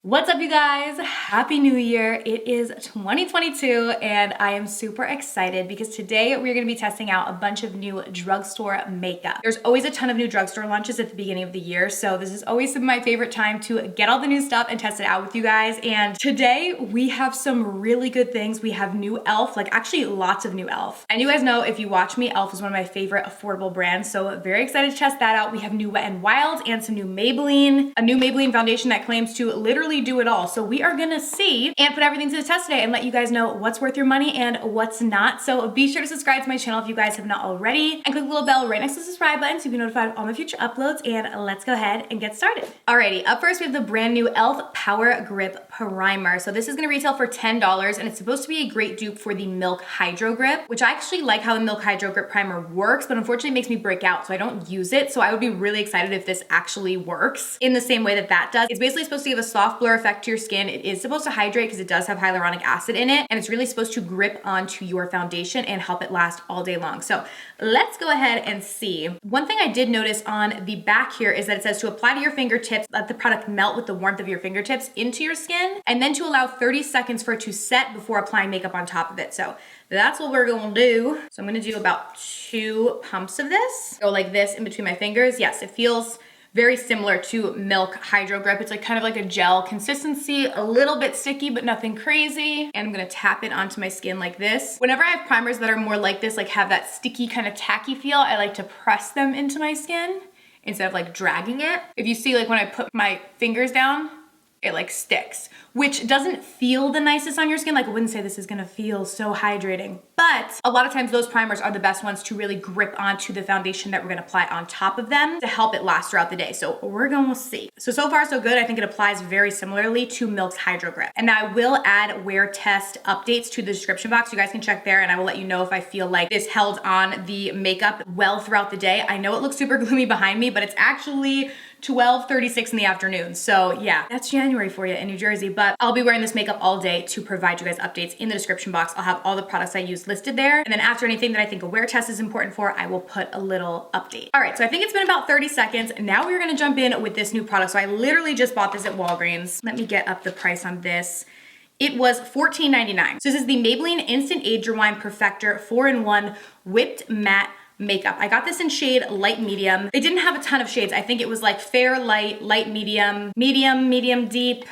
What's up, you guys? Happy New Year. It is 2022 and I am super excited because today we're gonna be testing out a bunch of new drugstore makeup. There's always a ton of new drugstore launches at the beginning of the year, so this is always my favorite time to get all the new stuff and test it out with you guys. And today we have some really good things. We have new e.l.f., like actually lots of new e.l.f. And you guys know, if you watch me, e.l.f. is one of my favorite affordable brands, so very excited to test that out. We have new Wet n Wild and some new Maybelline, a new Maybelline foundation that claims to literally do it all. So we are gonna see and put everything to the test today and let you guys know what's worth your money and what's not. So be sure to subscribe to my channel if you guys have not already, and click the little bell right next to the subscribe button so you can be notified of all my future uploads. And let's go ahead and get started. Alrighty, up first we have the brand new e.l.f. Power Grip Primer. So this is gonna retail for $10 and it's supposed to be a great dupe for the Milk Hydro Grip, which I actually like how the Milk Hydro Grip Primer works, but unfortunately it makes me break out, so I don't use it. So I would be really excited if this actually works in the same way that that does. It's basically supposed to give a soft blur effect to your skin. It is supposed to hydrate because it does have hyaluronic acid in it, and it's really supposed to grip onto your foundation and help it last all day long. So let's go ahead and see. One thing I did notice on the back here is that it says to apply to your fingertips, let the product melt with the warmth of your fingertips into your skin, and then to allow 30 seconds for it to set before applying makeup on top of it. So that's what we're gonna do. So I'm gonna do about 2 pumps of this. Go like this in between my fingers. Yes, it feels very similar to Milk Hydro Grip. It's like kind of like a gel consistency, a little bit sticky, but nothing crazy. And I'm gonna tap it onto my skin like this. Whenever I have primers that are more like this, like have that sticky kind of tacky feel, I like to press them into my skin instead of like dragging it. If you see, like when I put my fingers down, it like sticks, which doesn't feel the nicest on your skin. Like I wouldn't say this is gonna feel so hydrating, but a lot of times those primers are the best ones to really grip onto the foundation that we're gonna apply on top of them to help it last throughout the day. So we're gonna see. So far so good. I think it applies very similarly to Milk's Hydro Grip. And I will add wear test updates to the description box. You guys can check there and I will let you know if I feel like this held on the makeup well throughout the day. I know it looks super gloomy behind me, but it's actually 12:36 in the afternoon. So yeah, that's January for you in New Jersey, but I'll be wearing this makeup all day to provide you guys updates in the description box. I'll have all the products I use listed there. And then after anything that I think a wear test is important for, I will put a little update. All right, so I think it's been about 30 seconds. Now we're gonna jump in with this new product. So I literally just bought this at Walgreens. Let me get up the price on this. It was $14.99. So this is the Maybelline Instant Age Rewind Perfector 4-in-1 Whipped Matte Makeup. I got this in shade light medium. They didn't have a ton of shades. I think it was like fair light, light medium, medium deep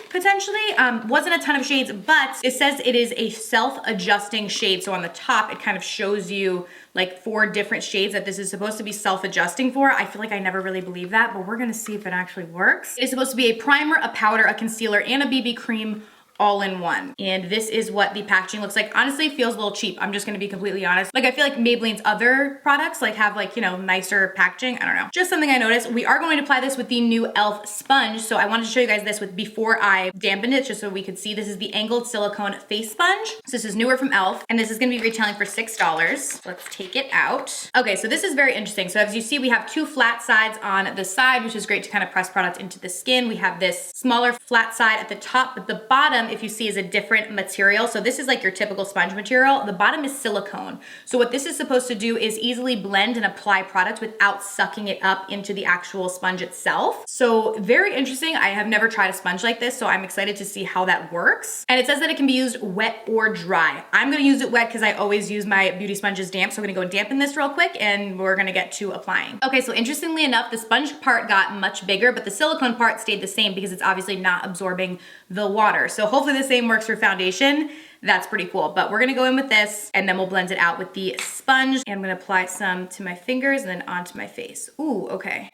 potentially. Wasn't a ton of shades, but it says it is a self-adjusting shade. So on the top, it kind of shows you like 4 different shades that this is supposed to be self-adjusting for. I feel like I never really believed that, but we're gonna see if it actually works. It is supposed to be a primer, a powder, a concealer, and a BB cream all in one. And this is what the packaging looks like. Honestly, it feels a little cheap. I'm just gonna be completely honest. Like I feel like Maybelline's other products like have like, you know, nicer packaging. I don't know. Just something I noticed. We are going to apply this with the new e.l.f. sponge. So I wanted to show you guys this with before I dampened it just so we could see. This is the angled silicone face sponge. So this is newer from e.l.f. and this is gonna be retailing for $6. Let's take it out. Okay, so this is very interesting. So as you see, we have 2 flat sides on the side, which is great to kind of press product into the skin. We have this smaller flat side at the top, but the bottom, if you see, is a different material. So this is like your typical sponge material. The bottom is silicone. So what this is supposed to do is easily blend and apply product without sucking it up into the actual sponge itself. So very interesting. I have never tried a sponge like this, so I'm excited to see how that works. And it says that it can be used wet or dry. I'm gonna use it wet because I always use my beauty sponges damp. So I'm gonna go dampen this real quick and we're gonna get to applying. Okay, so interestingly enough, the sponge part got much bigger, but the silicone part stayed the same because it's obviously not absorbing the water. So hopefully the same works for foundation. That's pretty cool. But we're gonna go in with this and then we'll blend it out with the sponge. And I'm gonna apply some to my fingers and then onto my face. Ooh, okay.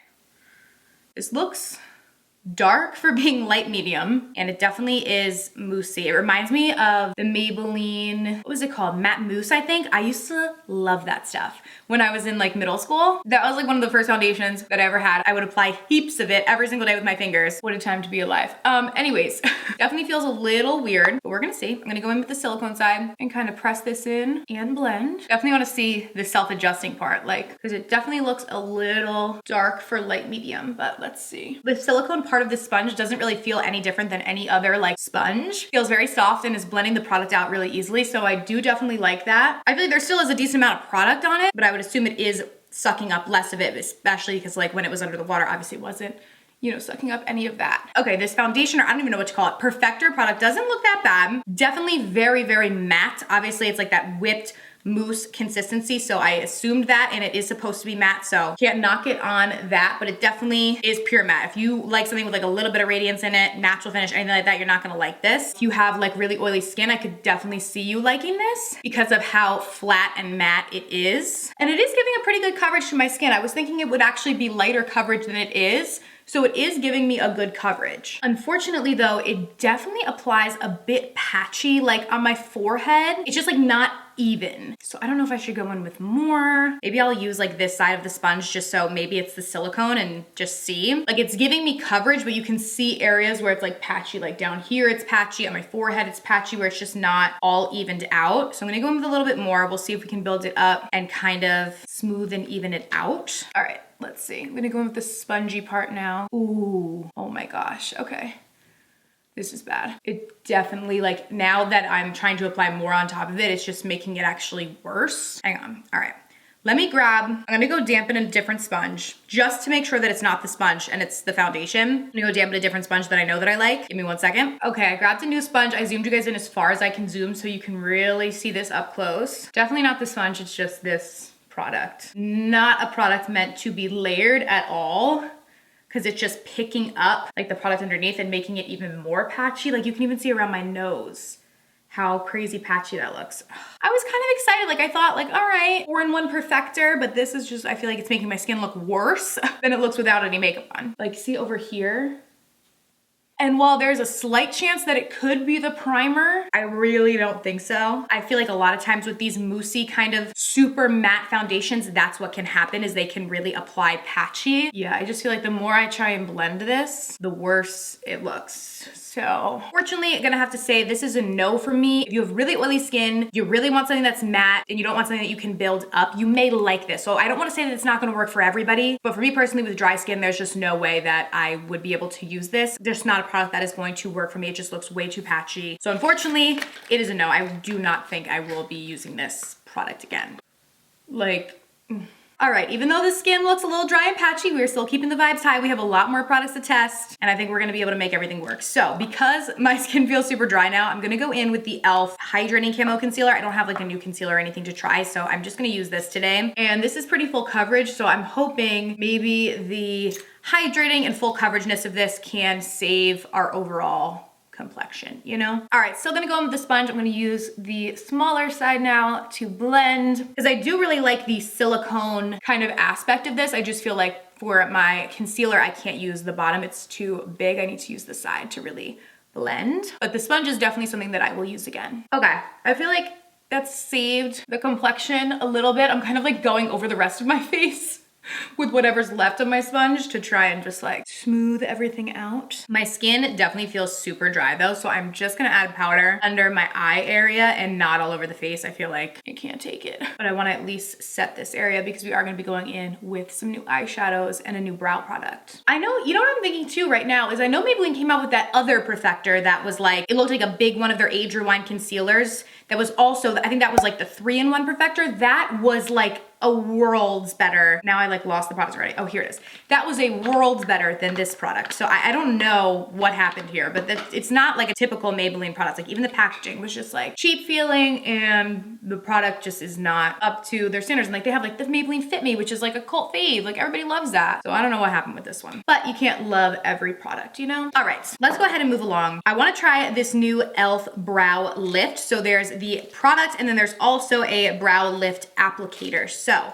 This looks dark for being light medium, and it definitely is moussey. It reminds me of the Maybelline, what was it called? Matte Mousse, I think. I used to love that stuff when I was in like middle school. That was like one of the first foundations that I ever had. I would apply heaps of it every single day with my fingers. What a time to be alive. Anyways, definitely feels a little weird, but we're gonna see. I'm gonna go in with the silicone side and kind of press this in and blend. Definitely wanna see the self-adjusting part, like, because it definitely looks a little dark for light medium, but let's see. The silicone part of this sponge doesn't really feel any different than any other like sponge. Feels very soft and is blending the product out really easily. So I do definitely like that. I feel like there still is a decent amount of product on it, but I would assume it is sucking up less of it, especially because like when it was under the water, obviously it wasn't you know, sucking up any of that. Okay, this foundation, or I don't even know what to call it, Perfector product doesn't look that bad. Definitely very, very matte. Obviously it's like that whipped mousse consistency, so I assumed that, and it is supposed to be matte, so can't knock it on that, but it definitely is pure matte. If you like something with like a little bit of radiance in it, natural finish, anything like that, you're not gonna like this. If you have like really oily skin, I could definitely see you liking this because of how flat and matte it is. And it is giving a pretty good coverage to my skin. I was thinking it would actually be lighter coverage than it is, so it is giving me a good coverage. Unfortunately though, it definitely applies a bit patchy, like on my forehead. It's just like not even. So I don't know if I should go in with more. Maybe I'll use like this side of the sponge just so maybe it's the silicone and just see. Like it's giving me coverage, but you can see areas where it's like patchy, like down here it's patchy, on my forehead it's patchy, where it's just not all evened out. So I'm gonna go in with a little bit more. We'll see if we can build it up and kind of smooth and even it out. All right, let's see. I'm gonna go in with the spongy part now. Ooh, oh my gosh, okay. This is bad. It definitely, like, now that I'm trying to apply more on top of it, it's just making it actually worse. Hang on, all right. Let me grab, I'm gonna go dampen a different sponge just to make sure that it's not the sponge and it's the foundation. I'm gonna go dampen a different sponge that I know that I like. Give me 1 second. Okay, I grabbed a new sponge. I zoomed you guys in as far as I can zoom so you can really see this up close. Definitely not the sponge, it's just this product. Not a product meant to be layered at all, because it's just picking up like the product underneath and making it even more patchy. Like you can even see around my nose how crazy patchy that looks. I was kind of excited. Like I thought like, all right, 4-in-1 perfector, but this is just, I feel like it's making my skin look worse than it looks without any makeup on. Like see over here? And while there's a slight chance that it could be the primer, I really don't think so. I feel like a lot of times with these moussey kind of super matte foundations, that's what can happen, is they can really apply patchy. Yeah, I just feel like the more I try and blend this, the worse it looks. So fortunately, I'm gonna have to say this is a no for me. If you have really oily skin, you really want something that's matte, and you don't want something that you can build up, you may like this. So I don't wanna say that it's not gonna work for everybody, but for me personally with dry skin, there's just no way that I would be able to use this. There's not a product that is going to work for me. It just looks way too patchy. So unfortunately, it is a no. I do not think I will be using this product again. Like, all right, even though the skin looks a little dry and patchy, we're still keeping the vibes high. We have a lot more products to test, and I think we're gonna be able to make everything work. So because my skin feels super dry now, I'm gonna go in with the e.l.f. Hydrating Camo Concealer. I don't have like a new concealer or anything to try, so I'm just gonna use this today. And this is pretty full coverage, so I'm hoping maybe the hydrating and full coverageness of this can save our overall complexion, you know? All right, still gonna go in with the sponge. I'm gonna use the smaller side now to blend, because I do really like the silicone kind of aspect of this. I just feel like for my concealer, I can't use the bottom. It's too big. I need to use the side to really blend. But the sponge is definitely something that I will use again. Okay, I feel like that's saved the complexion a little bit. I'm kind of like going over the rest of my face with whatever's left of my sponge to try and just like smooth everything out. My skin definitely feels super dry though, so I'm just gonna add powder under my eye area and not all over the face. I feel like I can't take it, but I wanna at least set this area because we are gonna be going in with some new eyeshadows and a new brow product. I know, you know what I'm thinking too right now is I know Maybelline came out with that other perfector that was like, it looked like a big one of their Age Rewind concealers that was also, I think that was like the 3-in-1 perfector. That was like a worlds better. Now I like lost the product already. Oh, here it is. That was a worlds better than this product. So I don't know what happened here, but it's not like a typical Maybelline product. Like even the packaging was just like cheap feeling, and the product just is not up to their standards. And like they have like the Maybelline Fit Me, which is like a cult fave. Like everybody loves that. So I don't know what happened with this one, but you can't love every product, you know? All right, let's go ahead and move along. I wanna try this new e.l.f. Brow Lift. So there's the product, and then there's also a brow lift applicator. So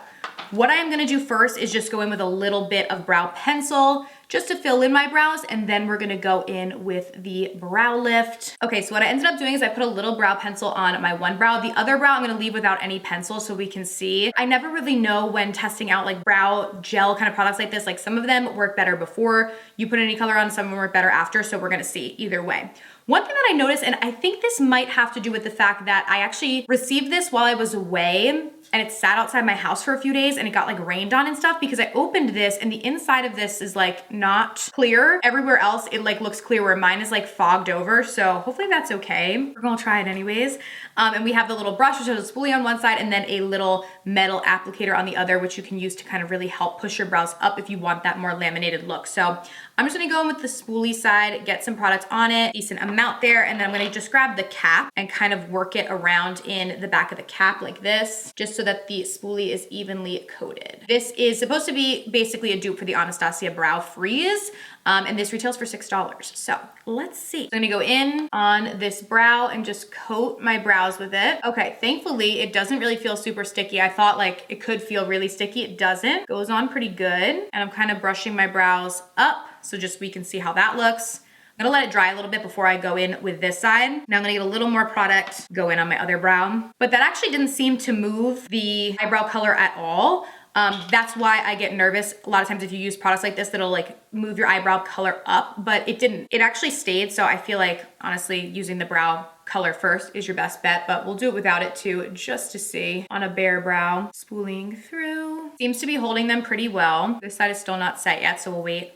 what I am gonna do first is just go in with a little bit of brow pencil just to fill in my brows, and then we're gonna go in with the brow lift. Okay, so what I ended up doing is I put a little brow pencil on my one brow. The other brow I'm gonna leave without any pencil so we can see. I never really know when testing out like brow gel kind of products like this. Like some of them work better before you put any color on, some of them work better after, so we're gonna see either way. One thing that I noticed, and I think this might have to do with the fact that I actually received this while I was away, and it sat outside my house for a few days and it got like rained on and stuff, because I opened this and the inside of this is like not clear. Everywhere else it like looks clear, where mine is like fogged over. So hopefully that's okay. We're gonna try it anyways. And we have the little brush, which has a spoolie on one side and then a little metal applicator on the other, which you can use to kind of really help push your brows up if you want that more laminated look. So I'm just gonna go in with the spoolie side, get some product on it, decent amount there, and then I'm gonna just grab the cap and kind of work it around in the back of the cap like this, just so that the spoolie is evenly coated. This is supposed to be basically a dupe for the Anastasia Brow Freeze, and this retails for $6. So let's see. So I'm gonna go in on this brow and just coat my brows with it. Okay, thankfully it doesn't really feel super sticky. I thought like it could feel really sticky. It doesn't. Goes on pretty good. And I'm kind of brushing my brows up so just we can see how that looks. I'm gonna let it dry a little bit before I go in with this side. Now I'm gonna get a little more product, go in on my other brow. But that actually didn't seem to move the eyebrow color at all. That's why I get nervous a lot of times if you use products like this that'll like move your eyebrow color up, but it didn't. It actually stayed, so I feel like honestly using the brow color first is your best bet, but we'll do it without it too, just to see. On a bare brow, spooling through. Seems to be holding them pretty well. This side is still not set yet, so we'll wait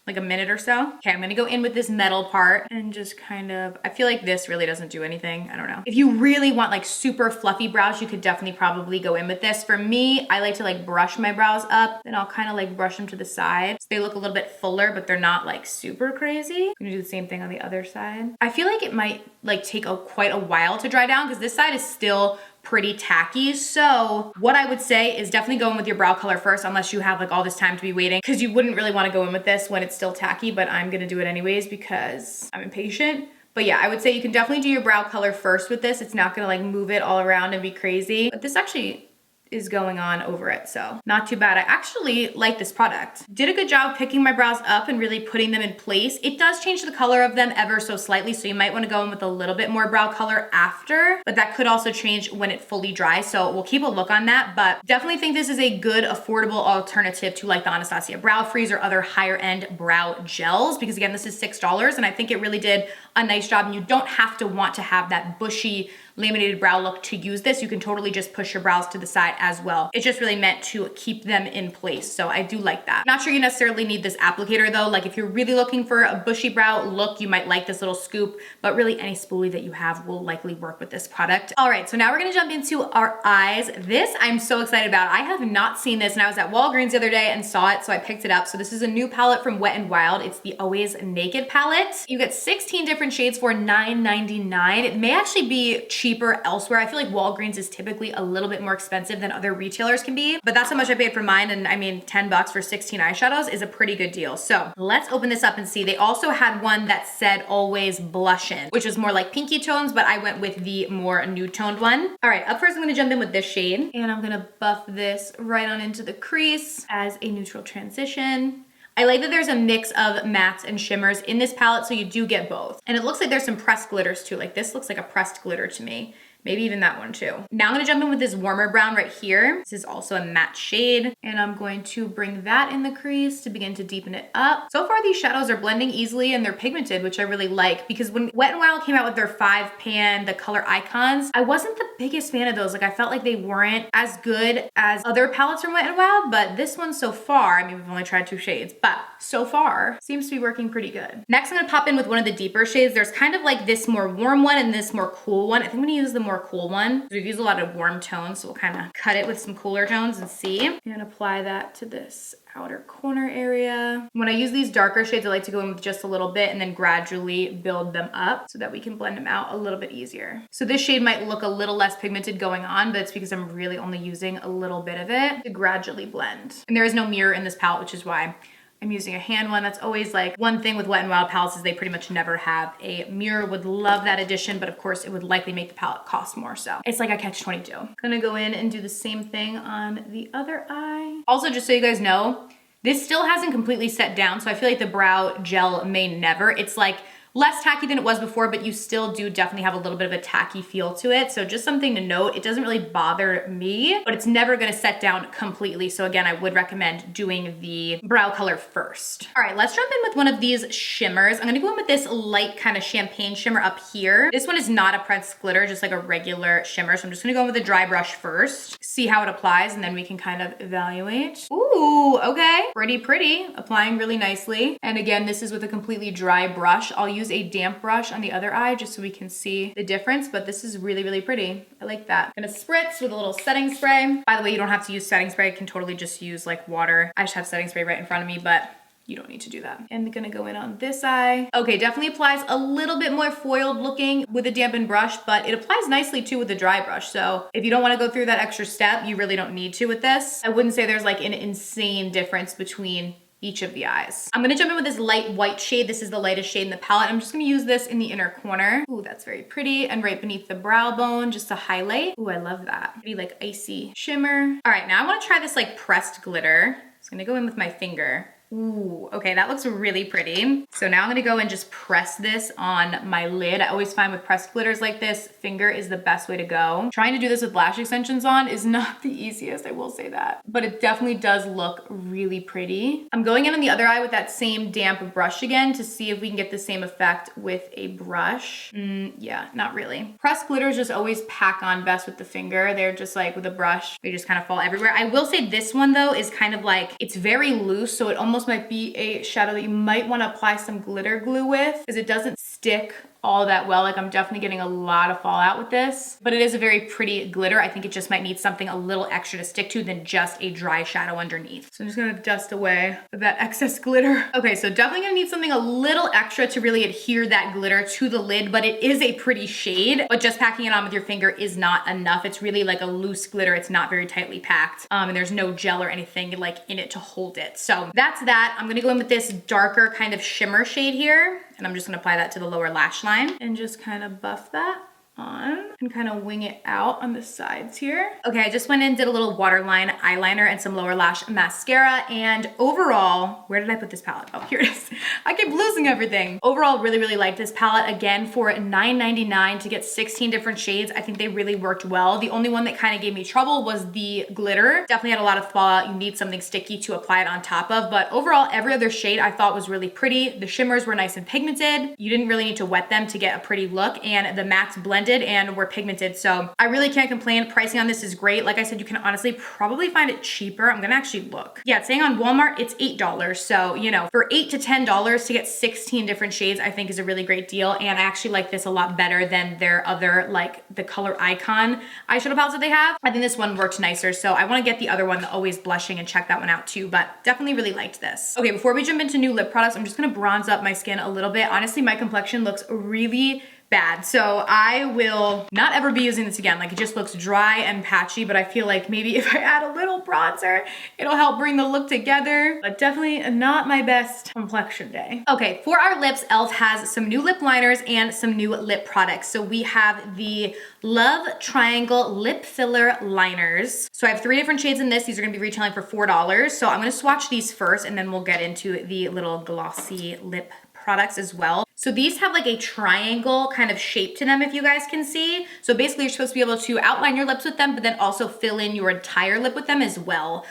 like a minute or so. Okay, I'm gonna go in with this metal part and just kind of, I feel like this really doesn't do anything. I don't know. If you really want like super fluffy brows, you could definitely probably go in with this. For me, I like to like brush my brows up, then I'll kind of like brush them to the side. So they look a little bit fuller, but they're not like super crazy. I'm gonna do the same thing on the other side. I feel like it might like take quite a while to dry down because this side is still pretty tacky. So what I would say is definitely go in with your brow color first, unless you have like all this time to be waiting, because you wouldn't really want to go in with this when it's still tacky, but I'm gonna do it anyways because I'm impatient. But yeah, I would say you can definitely do your brow color first with this. It's not gonna like move it all around and be crazy, but this actually is going on over it, so not too bad. I actually like this product. Did a good job picking my brows up and really putting them in place. It does change the color of them ever so slightly, so you might want to go in with a little bit more brow color after, but that could also change when it fully dries, so we'll keep a look on that. But definitely think this is a good affordable alternative to like the Anastasia Brow Freeze or other higher end brow gels, because again, this is $6 and I think it really did a nice job, and you don't have to want to have that bushy laminated brow look to use this. You can totally just push your brows to the side as well. It's just really meant to keep them in place, so I do like that. Not sure you necessarily need this applicator though. Like if you're really looking for a bushy brow look, you might like this little scoop, but really any spoolie that you have will likely work with this product. All right, so now we're gonna jump into our eyes. This I'm so excited about. I have not seen this, and I was at Walgreens the other day and saw it, so I picked it up. So this is a new palette from Wet n Wild. It's the Always Naked palette. You get 16 different shades for $9.99. It may actually be cheaper elsewhere. I feel like Walgreens is typically a little bit more expensive than other retailers can be, but that's how much I paid for mine, and I mean 10 bucks for 16 eyeshadows is a pretty good deal. So let's open this up and see. They also had one that said Always Blushin', which was more like pinky tones, but I went with the more nude toned one. All right, up first I'm gonna jump in with this shade, and I'm gonna buff this right on into the crease as a neutral transition. I like that there's a mix of mattes and shimmers in this palette, so you do get both. And it looks like there's some pressed glitters too. Like this looks like a pressed glitter to me. Maybe even that one too. Now I'm gonna jump in with this warmer brown right here. This is also a matte shade, and I'm going to bring that in the crease to begin to deepen it up. So far these shadows are blending easily and they're pigmented, which I really like, because when Wet n Wild came out with their 5-pan, the color icons, I wasn't the biggest fan of those. Like I felt like they weren't as good as other palettes from Wet n Wild, but this one so far, I mean, we've only tried 2 shades, but so far seems to be working pretty good. Next, I'm gonna pop in with one of the deeper shades. There's kind of like this more warm one and this more cool one. I think I'm gonna use the more cool one. We've used a lot of warm tones, so we'll kind of cut it with some cooler tones and see. And apply that to this outer corner area. When I use these darker shades, I like to go in with just a little bit and then gradually build them up so that we can blend them out a little bit easier. So this shade might look a little less pigmented going on, but it's because I'm really only using a little bit of it to gradually blend. And there is no mirror in this palette, which is why I'm using a hand one. That's always like one thing with Wet n Wild palettes is they pretty much never have a mirror. Would love that addition, but of course it would likely make the palette cost more. So it's like a catch-22. Gonna go in and do the same thing on the other eye. Also, just so you guys know, this still hasn't completely set down. So I feel like the brow gel may never. It's like less tacky than it was before, but you still do definitely have a little bit of a tacky feel to it. So just something to note, it doesn't really bother me, but it's never gonna set down completely. So again, I would recommend doing the brow color first. All right, let's jump in with one of these shimmers. I'm gonna go in with this light kind of champagne shimmer up here. This one is not a pressed glitter, just like a regular shimmer. So I'm just gonna go in with a dry brush first, see how it applies, and then we can kind of evaluate. Ooh, okay, pretty, applying really nicely. And again, this is with a completely dry brush. I'll use a damp brush on the other eye just so we can see the difference, but this is really pretty. I like that. I'm gonna spritz with a little setting spray. By the way, you don't have to use setting spray. You can totally just use like water. I just have setting spray right in front of me, but you don't need to do that. And gonna go in on this eye. Okay, definitely applies a little bit more foiled looking with a dampened brush, but it applies nicely too with the dry brush. So if you don't wanna go through that extra step, you really don't need to with this. I wouldn't say there's like an insane difference between each of the eyes. I'm gonna jump in with this light white shade. This is the lightest shade in the palette. I'm just gonna use this in the inner corner. Ooh, that's very pretty. And right beneath the brow bone, just to highlight. Ooh, I love that. Maybe like icy shimmer. All right, now I wanna try this like pressed glitter. So I'm gonna go in with my finger. Ooh, okay, that looks really pretty. So now I'm gonna go and just press this on my lid. I always find with pressed glitters like this, finger is the best way to go. Trying to do this with lash extensions on is not the easiest, I will say that. But it definitely does look really pretty. I'm going in on the other eye with that same damp brush again to see if we can get the same effect with a brush. Yeah, not really. Pressed glitters just always pack on best with the finger. They're just like with a brush, they just kind of fall everywhere. I will say this one though is kind of like, it's very loose, so it almost might be a shadow that you might want to apply some glitter glue with because it doesn't stick all that well. Like I'm definitely getting a lot of fallout with this, but it is a very pretty glitter. I think it just might need something a little extra to stick to than just a dry shadow underneath. So I'm just gonna dust away that excess glitter. Okay, so definitely gonna need something a little extra to really adhere that glitter to the lid, but it is a pretty shade, but just packing it on with your finger is not enough. It's really like a loose glitter. It's not very tightly packed, and there's no gel or anything like in it to hold it. So that's that. I'm gonna go in with this darker kind of shimmer shade here, and I'm just gonna apply that to the lower lash line and just kind of buff that on and kind of wing it out on the sides here. Okay, I just went in and did a little waterline eyeliner and some lower lash mascara, and overall, where did I put this palette? Oh, here it is. I keep losing everything. Overall, really liked this palette. Again, for $9.99 to get 16 different shades, I think they really worked well. The only one that kind of gave me trouble was the glitter. Definitely had a lot of fallout. You need something sticky to apply it on top of, but overall, every other shade I thought was really pretty. The shimmers were nice and pigmented. You didn't really need to wet them to get a pretty look, and the mattes blended and were pigmented. So I really can't complain. Pricing on this is great. Like I said, you can honestly probably find it cheaper. I'm gonna actually look. Yeah, it's saying on Walmart, it's $8. So, you know, for $8 to $10 to get 16 different shades, I think is a really great deal. And I actually like this a lot better than their other, like the Color Icon eyeshadow palettes that they have. I think this one worked nicer. So I wanna get the other one, the Always Blushing, and check that one out too, but definitely really liked this. Okay, before we jump into new lip products, I'm just gonna bronze up my skin a little bit. Honestly, my complexion looks really bad. So I will not ever be using this again. Like it just looks dry and patchy, but I feel like maybe if I add a little bronzer, it'll help bring the look together, but definitely not my best complexion day. Okay, for our lips, e.l.f. has some new lip liners and some new lip products. So we have the Love Triangle Lip Filler Liners. So I have 3 different shades in this. These are gonna be retailing for $4. So I'm gonna swatch these first and then we'll get into the little glossy lip products as well. So these have like a triangle kind of shape to them, if you guys can see. So basically you're supposed to be able to outline your lips with them, but then also fill in your entire lip with them as well.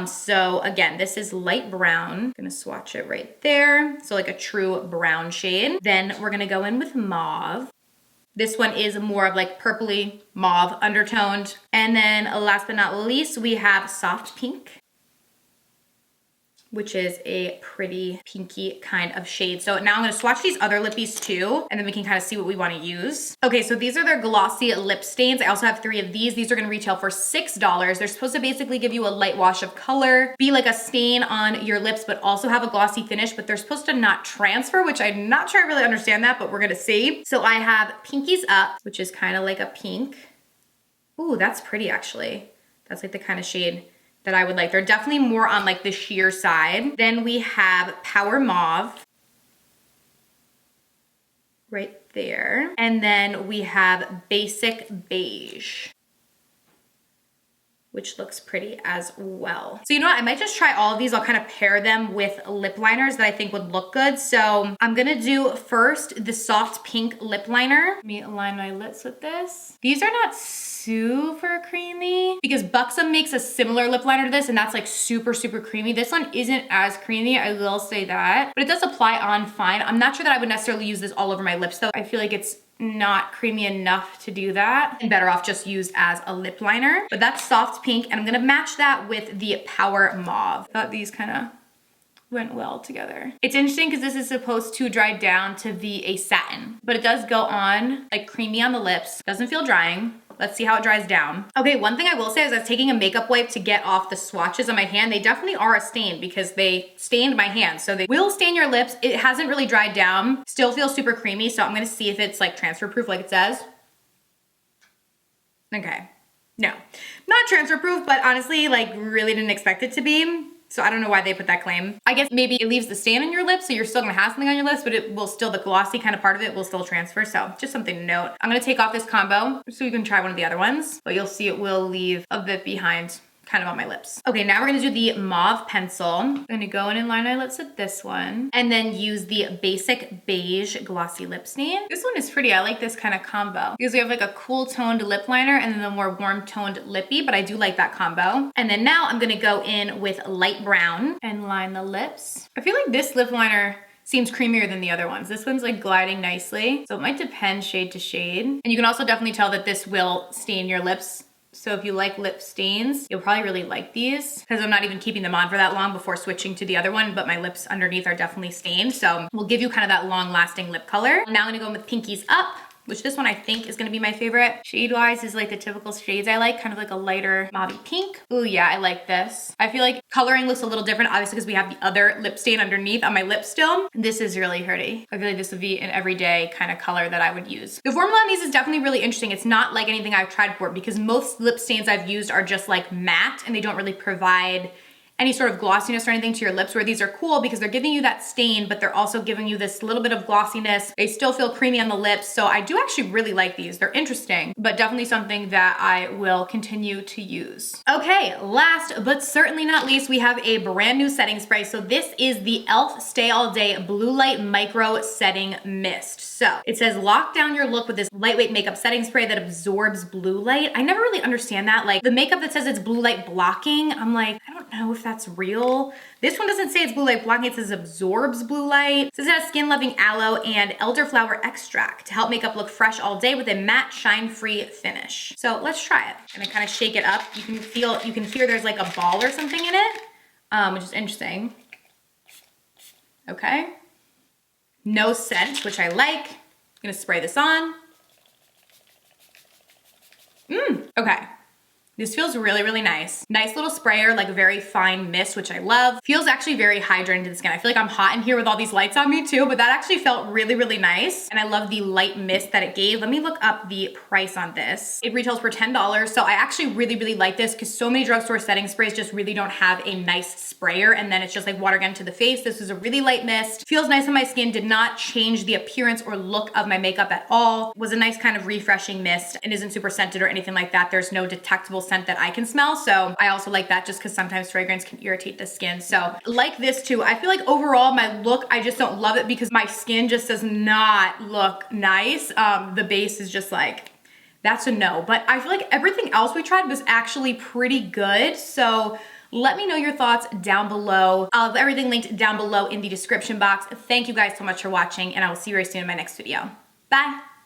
So again, this is light brown. I'm gonna swatch it right there. So like a true brown shade. Then we're gonna go in with mauve. This one is more of like purpley mauve undertoned. And then last but not least, we have soft pink, which is a pretty pinky kind of shade. So now I'm gonna swatch these other lippies too, and then we can kind of see what we wanna use. Okay, so these are their glossy lip stains. I also have 3 of these. These are gonna retail for $6. They're supposed to basically give you a light wash of color, be like a stain on your lips, but also have a glossy finish, but they're supposed to not transfer, which I'm not sure I really understand that, but we're gonna see. So I have Pinkies Up, which is kind of like a pink. Ooh, that's pretty actually. That's like the kind of shade that I would like. They're definitely more on like the sheer side. Then we have Power Mauve right there. And then we have Basic Beige, which looks pretty as well. So you know what, I might just try all of these. I'll kind of pair them with lip liners that I think would look good. So I'm gonna do first the soft pink lip liner. Let me align my lips with this. These are not super creamy because Buxom makes a similar lip liner to this and that's like super creamy. This one isn't as creamy, I will say that, but it does apply on fine. I'm not sure that I would necessarily use this all over my lips though. I feel like it's not creamy enough to do that and better off just used as a lip liner. But that's soft pink and I'm gonna match that with the Power Mauve. I thought these kind of went well together. It's interesting because this is supposed to dry down to be a satin, but it does go on like creamy on the lips. Doesn't feel drying. let's see how it dries down. Okay, one thing I will say is I was taking a makeup wipe to get off the swatches on my hand. They definitely are a stain because they stained my hand. So they will stain your lips. It hasn't really dried down. Still feels super creamy. So I'm gonna see if it's like transfer proof like it says. Okay, no, not transfer proof, but honestly, like really didn't expect it to be. So I don't know why they put that claim. I guess maybe it leaves the stain on your lips, so you're still gonna have something on your lips, but it will still, the glossy kind of part of it will still transfer. So just something to note. I'm gonna take off this combo so you can try one of the other ones, but you'll see it will leave a bit behind kind of on my lips. Okay, now we're gonna do the mauve pencil. I'm gonna go in and line my lips with this one and then use the basic beige glossy lip stain. This one is pretty, I like this kind of combo because we have like a cool toned lip liner and then the more warm toned lippy, but I do like that combo. And then now I'm gonna go in with light brown and line the lips. I feel like this lip liner seems creamier than the other ones. This one's like gliding nicely. So it might depend shade to shade. And you can also definitely tell that this will stain your lips. So if you like lip stains, you'll probably really like these because I'm not even keeping them on for that long before switching to the other one, but my lips underneath are definitely stained. So we'll give you kind of that long lasting lip color. Now I'm gonna go in with Pinkies Up, which this one I think is gonna be my favorite. Shade-wise is like the typical shades I like, kind of like a lighter mauve pink. Ooh, yeah, I like this. I feel like coloring looks a little different, obviously, because we have the other lip stain underneath on my lips still. This is really pretty. I feel like this would be an everyday kind of color that I would use. The formula on these is definitely really interesting. It's not like anything I've tried before because most lip stains I've used are just like matte and they don't really provide any sort of glossiness or anything to your lips, where these are cool because they're giving you that stain, but they're also giving you this little bit of glossiness. They still feel creamy on the lips. So I do actually really like these. They're interesting, but definitely something that I will continue to use. Okay, last but certainly not least, we have a brand new setting spray. So this is the e.l.f. Stay All Day Blue Light Micro Setting Mist. So it says lock down your look with this lightweight makeup setting spray that absorbs blue light. I never really understand that. Like the makeup that says it's blue light blocking, I'm like, I don't know if that's real. This one doesn't say it's blue light blocking, it says absorbs blue light. It says it has skin loving aloe and elderflower extract to help makeup look fresh all day with a matte shine free finish. So let's try it. And I kind of shake it up. You can hear there's like a ball or something in it, which is interesting. Okay. No scent, which I like. I'm gonna spray this on. Okay. This feels really, really nice. Nice little sprayer, like a very fine mist, which I love. Feels actually very hydrating to the skin. I feel like I'm hot in here with all these lights on me too, but that actually felt really, really nice. And I love the light mist that it gave. Let me look up the price on this. It retails for $10. So I actually really, really like this because so many drugstore setting sprays just really don't have a nice sprayer. And then it's just like water again to the face. This is a really light mist. Feels nice on my skin. Did not change the appearance or look of my makeup at all. Was a nice kind of refreshing mist and isn't super scented or anything like that. There's no detectable scent that I can smell. So I also like that just because sometimes fragrance can irritate the skin. So like this too. I feel like overall my look, I just don't love it because my skin just does not look nice. The base is just like, that's a no. But I feel like everything else we tried was actually pretty good. So let me know your thoughts down below. I'll have everything linked down below in the description box. Thank you guys so much for watching and I will see you very soon in my next video. Bye.